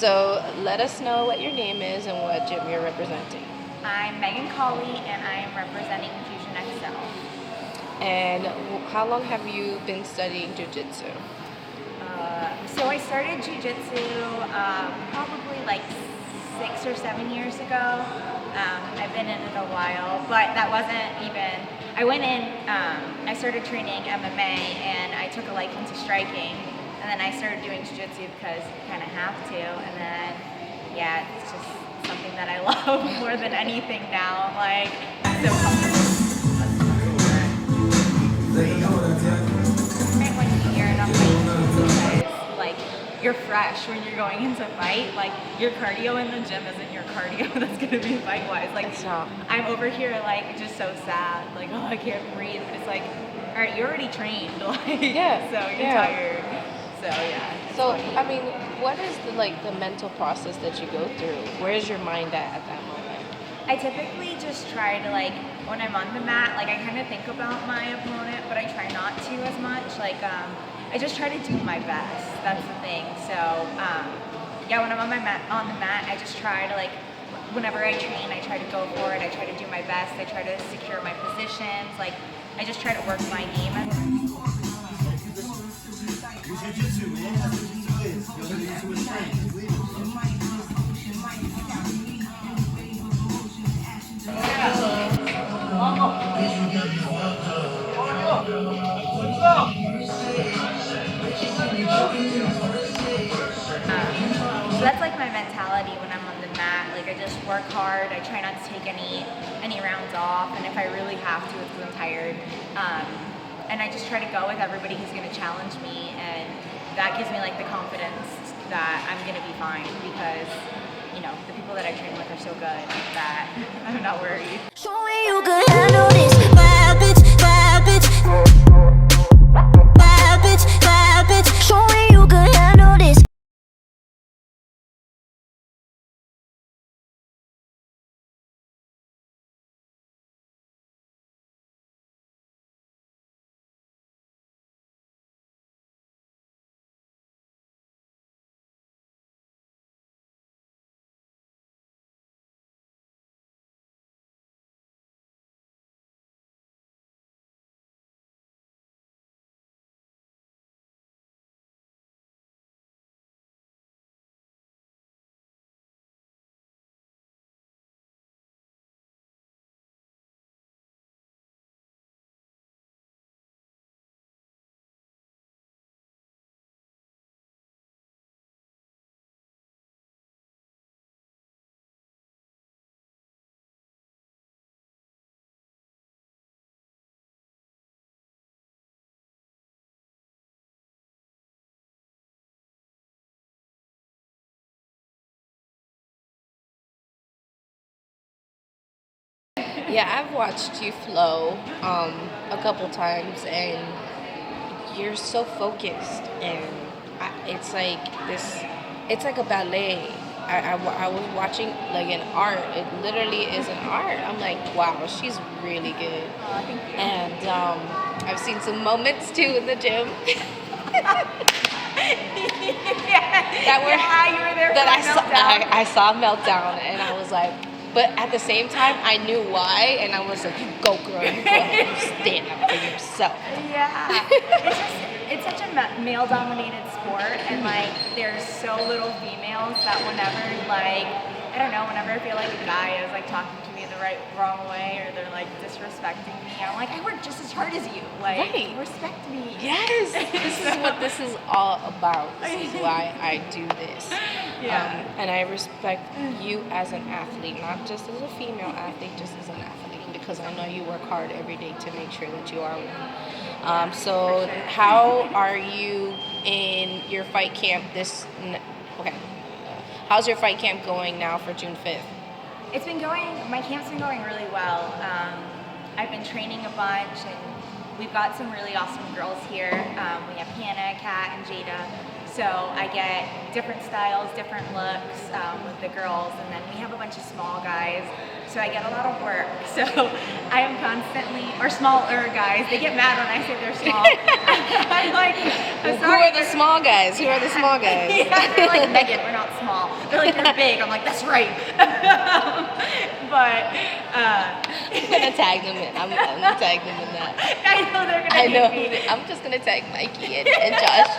So let us know what your name is and what gym you're representing. I'm Cawley, and I am representing Fusion XCel. And how long have you been studying jiu-jitsu? So I started jiu-jitsu probably like 6 or 7 years ago. I've been in it a while, but that wasn't even, I went in, I started training MMA, and I took a liking to striking, and then I started doing jiu-jitsu because you kind of have to, and then, yeah, it's just something that I love more than anything now. I'm like, so comfortable. When you're in a fight, because, like, you're fresh when you're going into fight. Like, your cardio in the gym isn't your cardio that's gonna be fight-wise. Like, It's not. I'm over here, like, just so sad. Like, oh, I can't breathe. But it's like, all right, you're already trained. Like, Yeah, so you're yeah. tired. So, yeah. So, I mean, what is the mental process that you go through? Where's your mind at that moment? I typically just try to, like, when I'm on the mat, like, I kind of think about my opponent, but I try not to as much. Like, I just try to do my best. That's the thing. So, yeah, when I'm on the mat, I just try to, like, whenever I train, I try to go for it. I try to do my best. I try to secure my positions. Like, I just try to work my game. So that's like my mentality when I'm on the mat. Like, I just work hard. I try not to take any rounds off, and if I really have to, it's because I'm tired. And I just try to go with everybody who's going to challenge me, and that gives me like the confidence that I'm going to be fine, because you know the people that I train with are so good that I'm not worried. Show me you can handle this. Bad bitch, bad bitch. Bad bitch, bad bitch. Show me you can handle this. Yeah, I've watched you flow a couple times, and you're so focused, and it's like this. It's like a ballet. I was watching like an art. It literally is an art. I'm like, wow, she's really good. Oh, thank you. And I've seen some moments too in the gym. That were Yeah, you were there that for meltdown. I saw meltdown, and I was like, but at the same time, I knew why, and I was like, you go, girl, you go ahead, you stand up for yourself. Yeah, it's such a male-dominated sport, and like there's so little females that whenever, like, I don't know, whenever I feel like a guy is like talking to me the wrong way, or they're like disrespecting me, I'm like, I work just as hard as you, like, Right. respect me. Yes, this is what this is all about. This is why I do this. Yeah. And I respect you as an athlete, not just as a female athlete, just as an athlete, because I know you work hard every day to make sure that you are one. So how are you in your fight camp okay. How's your fight camp going now for June 5th? It's been going, my camp's been going really well. I've been training a bunch, and we've got some really awesome girls here. We have Hannah, Kat, and Jada. So I get different styles, different looks with the girls, and then we have a bunch of small guys. So I get a lot of work. So I am constantly, or smaller guys, they get mad when I say they're small. I'm like, I'm sorry. Who are the small guys? Who are the small guys? Yeah, they're like, Megan, we're not small. like, you're big. I'm like, that's right. But I'm gonna tag them in. I'm gonna tag them in that. I know they're gonna I know. hate me. I'm just gonna tag Mikey and Josh.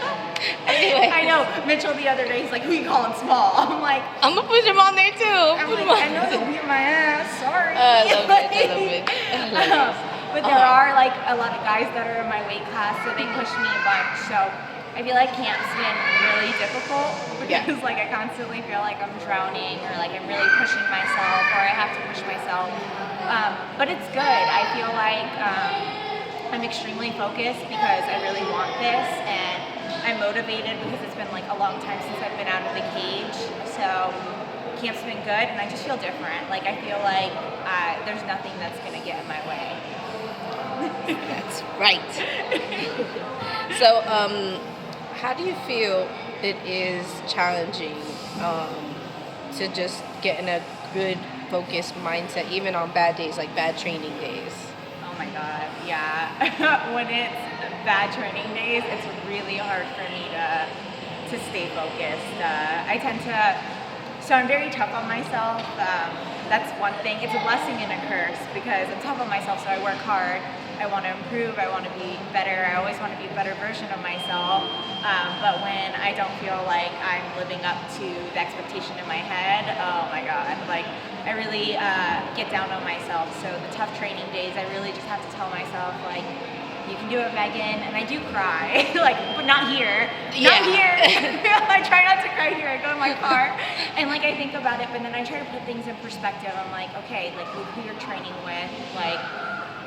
Anyway. I know. Mitchell the other day, he's like, who you calling small? I'm like, I'm gonna push him on there too. I'm like, I know you'll beat my ass. Sorry. I love it. I love it. Hilarious. But there are like a lot of guys that are in my weight class, so they push me a bunch. So I feel like camp's been really difficult because like I constantly feel like I'm drowning or like I'm really pushing myself or I have to push myself. But it's good. I feel like I'm extremely focused because I really want this, and I'm motivated because it's been like a long time since I've been out of the cage. So camp's been good, and I just feel different. Like I feel like there's nothing that's gonna get in my way. That's right. So, how do you feel it is challenging to just get in a good focused mindset, even on bad days, like bad training days? Oh my God, yeah. When it's bad training days, it's really hard for me to stay focused. I tend to, so I'm very tough on myself. That's one thing. It's a blessing and a curse because I'm tough on myself, so I work hard. I want to improve. I want to be better. I always want to be a better version of myself. But when I don't feel like I'm living up to the expectation in my head, oh my God, like I really get down on myself. So the tough training days, I really just have to tell myself like, you can do it, Megan. And I do cry, like, but not here. Not here. I try not to cry here. I go in my car and like I think about it, but then I try to put things in perspective. I'm like, okay, like who you're training with, like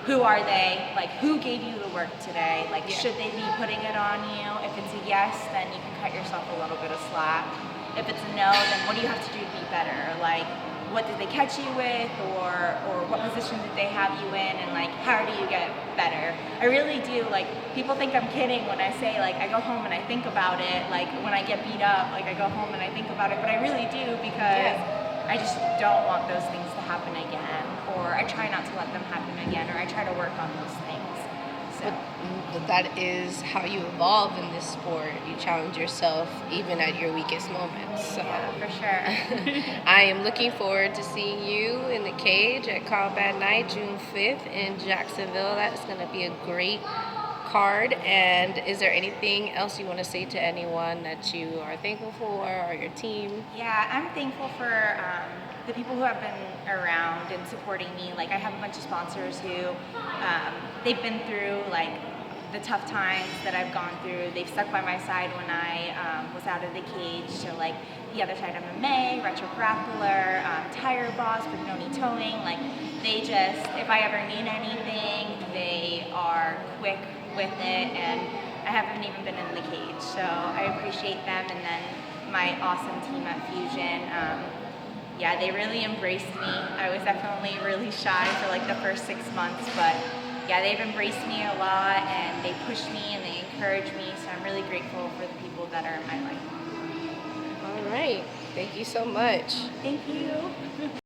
who are they? Like who gave you the work today? Like should they be putting it on you? If it's a yes, then you can cut yourself a little bit of slack. If it's a no, then what do you have to do to be better? Like what did they catch you with, or what position did they have you in, and like how do you get better? I really do. Like people think I'm kidding when I say like I go home and I think about it. Like when I get beat up, like I go home and I think about it, but I really do because I just don't want those things to happen again, or I try not to let them happen again, or I try to work on those things. So. But that is how you evolve in this sport. You challenge yourself even at your weakest moments. So. Yeah, for sure. I am looking forward to seeing you in the cage at Combat Night June 5th in Jacksonville. That's going to be a great card. And is there anything else you want to say to anyone that you are thankful for, or your team? Yeah, I'm thankful for the people who have been around and supporting me. Like I have a bunch of sponsors who they've been through like the tough times that I've gone through. They've stuck by my side when I was out of the cage. So like the Other Side MMA, Retro Grappler, Tire Boss, Brignoni Towing. Like they just, if I ever need anything, they are quick with it, and I haven't even been in the cage. So I appreciate them. And then my awesome team at Fusion. Yeah, they really embraced me. I was definitely really shy for like the first 6 months, but yeah, they've embraced me a lot and they push me and they encourage me. So I'm really grateful for the people that are in my life. All right. Thank you so much. Thank you.